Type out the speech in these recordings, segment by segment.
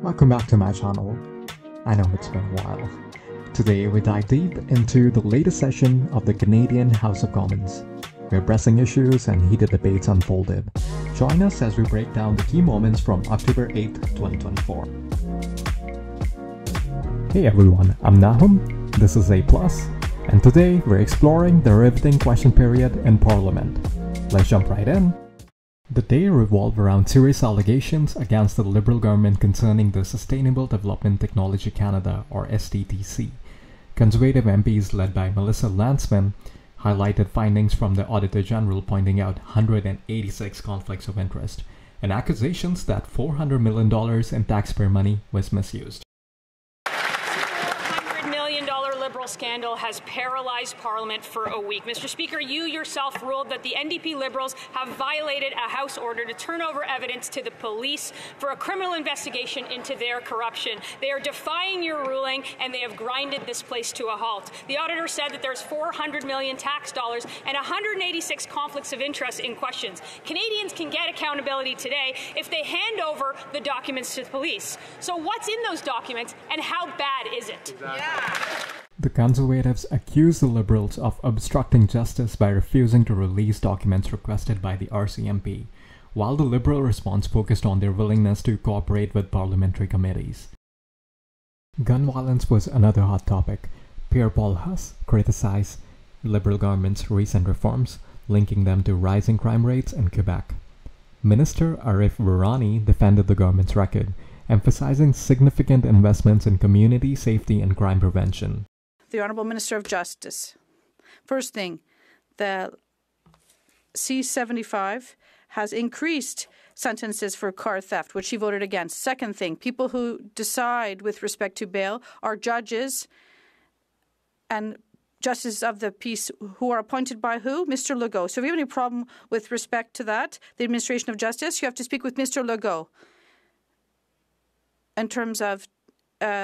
Welcome back to my channel. I know it's been a while. Today we dive deep into the latest session of the Canadian House of Commons, where pressing issues and heated debates unfolded. Join us as we break down the key moments from October 8, 2024. Hey everyone, I'm Nahum, this is A+, and today we're exploring the riveting question period in Parliament. Let's jump right in. The day revolved around serious allegations against the Liberal government concerning the Sustainable Development Technology Canada, or SDTC. Conservative MPs led by Melissa Landsman highlighted findings from the Auditor General pointing out 186 conflicts of interest and accusations that $400 million in taxpayer money was misused. Liberal scandal has paralyzed Parliament for a week. Mr. Speaker, you yourself ruled that the NDP Liberals have violated a House order to turn over evidence to the police for a criminal investigation into their corruption. They are defying your ruling, and they have grinded this place to a halt. The auditor said that there's $400 million tax dollars and 186 conflicts of interest in questions. Canadians can get accountability today if they hand over the documents to the police. So what's in those documents, and how bad is it? Yeah. The Conservatives accused the Liberals of obstructing justice by refusing to release documents requested by the RCMP, while the Liberal response focused on their willingness to cooperate with parliamentary committees. Gun violence was another hot topic. Pierre Paul Huss criticized Liberal government's recent reforms, linking them to rising crime rates in Quebec. Minister Arif Virani defended the government's record, emphasizing significant investments in community safety and crime prevention. The Honourable Minister of Justice. First thing, the C-75 has increased sentences for car theft, which she voted against. Second thing, people who decide with respect to bail are judges and justices of the peace who are appointed by who? Mr. Legault. So if you have any problem with respect to that, the administration of justice, you have to speak with Mr. Legault in terms of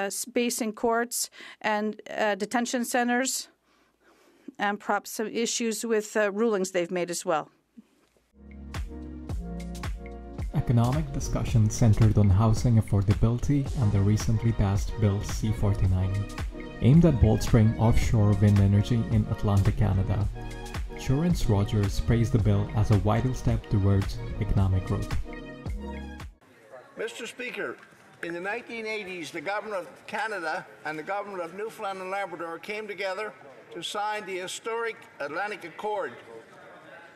space in courts and detention centres, and perhaps some issues with rulings they've made as well. Economic discussion centered on housing affordability and the recently passed Bill C-49, aimed at bolstering offshore wind energy in Atlantic Canada. Churence Rogers praised the bill as a vital step towards economic growth. Mr. Speaker, in the 1980s, the Government of Canada and the Government of Newfoundland and Labrador came together to sign the historic Atlantic Accord.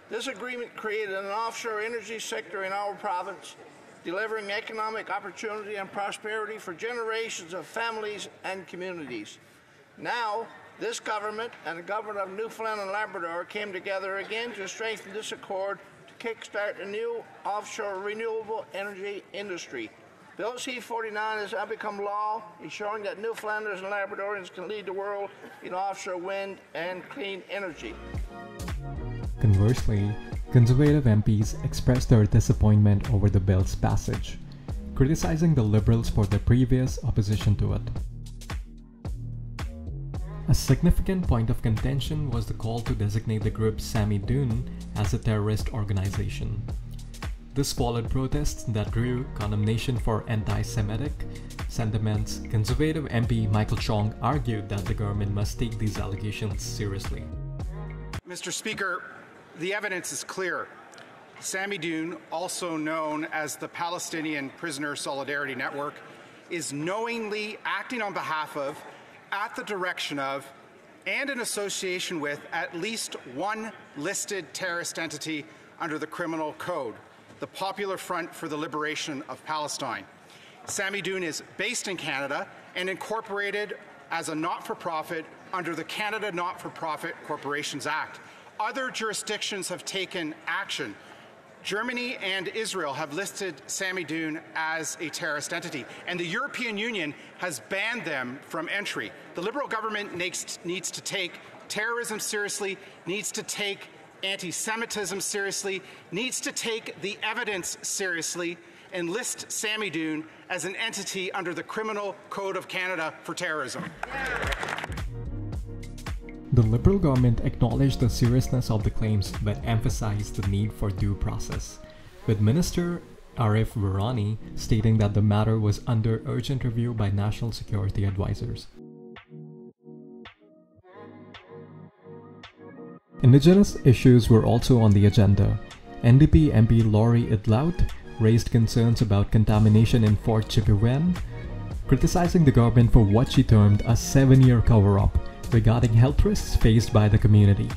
This agreement created an offshore energy sector in our province, delivering economic opportunity and prosperity for generations of families and communities. Now, this government and the Government of Newfoundland and Labrador came together again to strengthen this accord to kickstart a new offshore renewable energy industry. Bill C-49 has now become law, ensuring that Newfoundlanders and Labradorians can lead the world in offshore wind and clean energy. Conversely, Conservative MPs expressed their disappointment over the bill's passage, criticizing the Liberals for their previous opposition to it. A significant point of contention was the call to designate the group Sami Doon as a terrorist organization. This followed protests that drew condemnation for anti-Semitic sentiments. Conservative MP Michael Chong argued that the government must take these allegations seriously. Mr. Speaker, the evidence is clear. Sami Doon, also known as the Palestinian Prisoner Solidarity Network, is knowingly acting on behalf of, at the direction of, and in association with at least one listed terrorist entity under the Criminal Code, the Popular Front for the Liberation of Palestine. Sami Doon is based in Canada and incorporated as a not-for-profit under the Canada Not-for-Profit Corporations Act. Other jurisdictions have taken action. Germany and Israel have listed Sami Doon as a terrorist entity, and the European Union has banned them from entry. The Liberal government needs to take terrorism seriously, needs to take anti-Semitism seriously, needs to take the evidence seriously, and list Sami Doon as an entity under the Criminal Code of Canada for terrorism. The Liberal government acknowledged the seriousness of the claims but emphasized the need for due process, with Minister Arif Virani, stating that the matter was under urgent review by national security advisors. Indigenous issues were also on the agenda. NDP MP Laurie Idlaut raised concerns about contamination in Fort Chipewyan, criticizing the government for what she termed a 7-year cover-up regarding health risks faced by the community.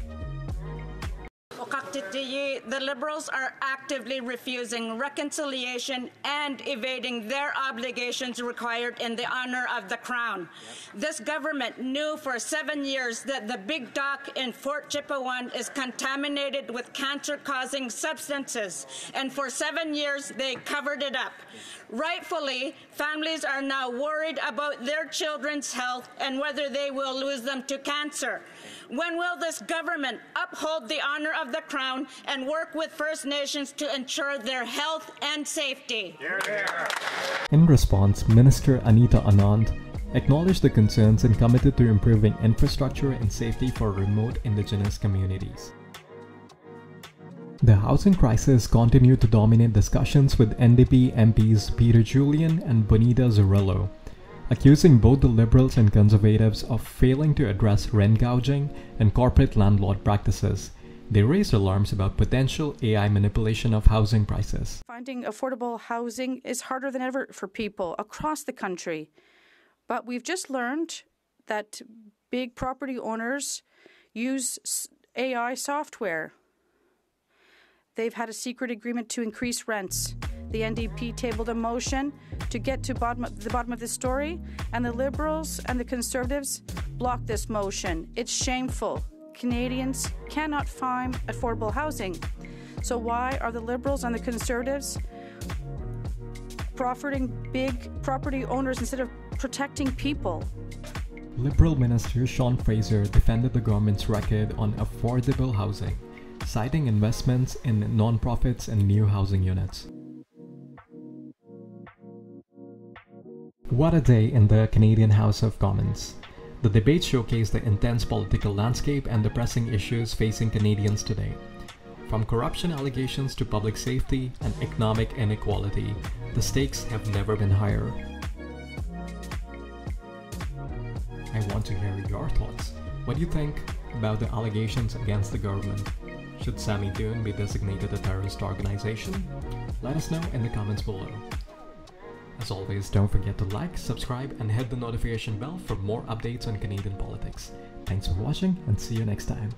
The Liberals are actively refusing reconciliation and evading their obligations required in the honor of the Crown. This government knew for 7 years that the big dock in Fort Chipewyan is contaminated with cancer-causing substances, and for 7 years they covered it up. Rightfully, families are now worried about their children's health and whether they will lose them to cancer. When will this government uphold the honor of the Crown and work with First Nations to ensure their health and safety? In response, Minister Anita Anand acknowledged the concerns and committed to improving infrastructure and safety for remote Indigenous communities. The housing crisis continued to dominate discussions with NDP MPs Peter Julian and Bonita Zurillo, accusing both the Liberals and Conservatives of failing to address rent gouging and corporate landlord practices. They raised alarms about potential AI manipulation of housing prices. Finding affordable housing is harder than ever for people across the country. But we've just learned that big property owners use AI software. They've had a secret agreement to increase rents. The NDP tabled a motion to get to the bottom of this story, and the Liberals and the Conservatives blocked this motion. It's shameful. Canadians cannot find affordable housing. So why are the Liberals and the Conservatives profiting big property owners instead of protecting people? Liberal Minister Sean Fraser defended the government's record on affordable housing, citing investments in non-profits and new housing units. What a day in the Canadian House of Commons. The debate showcased the intense political landscape and the pressing issues facing Canadians today. From corruption allegations to public safety and economic inequality, the stakes have never been higher. I want to hear your thoughts. What do you think about the allegations against the government? Should Sammy Doon be designated a terrorist organization? Let us know in the comments below. As always, don't forget to like, subscribe, and hit the notification bell for more updates on Canadian politics. Thanks for watching, and see you next time.